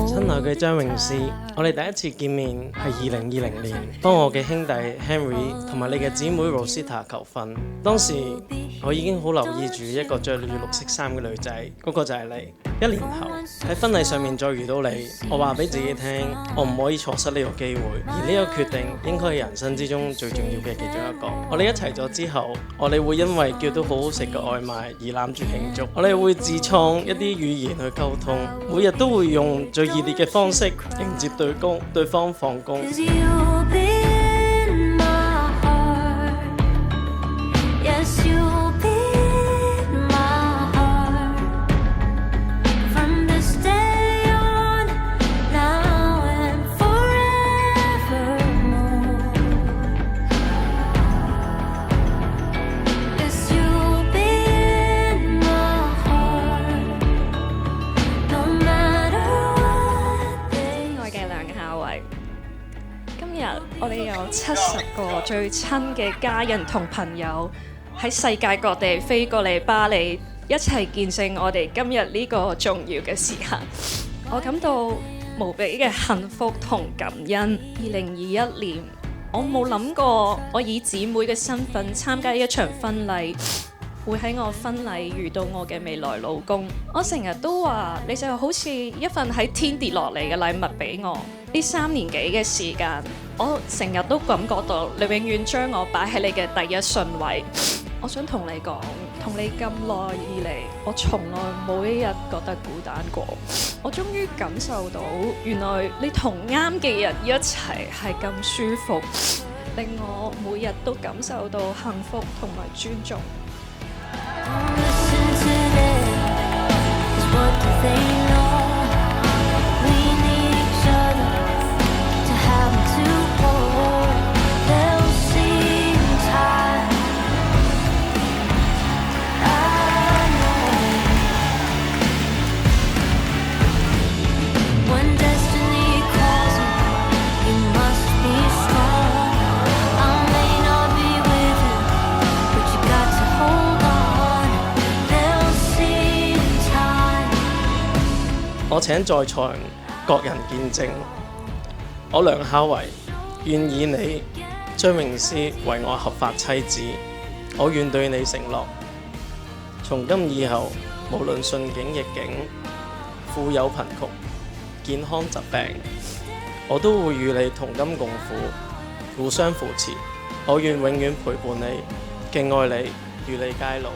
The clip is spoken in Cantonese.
親愛嘅張詠詩，我哋第一次見面係2020年，幫我嘅兄弟 Henry 同埋你嘅姊妹 Rosita 求婚。當時我已經好留意住一個着住綠色衫嘅女仔，嗰個就係你。1年後喺婚禮上面再遇到你，我話俾自己聽，我唔可以錯失呢個機會，而呢個決定應該係人生之中最重要嘅其中一個。我哋一齊咗之後，我哋會因為叫到好好食嘅外賣而攬住慶祝，我哋會自創一啲語言去溝通，每日都會用最熱烈嘅方式迎接對方放工。我哋有70個最親嘅家人同朋友喺世界各地飛過嚟巴黎，一齊見證我哋今日呢個重要嘅時刻。我感到無比嘅幸福同感恩。2021年，我冇諗過我以姊妹嘅身份參加一場婚禮，會喺我婚禮遇到我嘅未來老公。我成日都話，你就好似一份喺天跌落嚟嘅禮物俾我。呢3年幾嘅時間，我成日都感覺到你永遠將我擺喺你嘅第一順位。我想同你講，同你咁耐以嚟，我從來冇一日覺得孤單過。我終於感受到，原來你同啱嘅人一齊係咁舒服，令我每日都感受到幸福同埋尊重。我請在場各人見證，我梁孝維願以你張詠詩為我合法妻子。我願對你承諾，從今以後，無論順境逆境、富有貧窮、健康疾病，我都會與你同甘共苦，互相扶持。我願永遠陪伴你，敬愛你，與你偕老。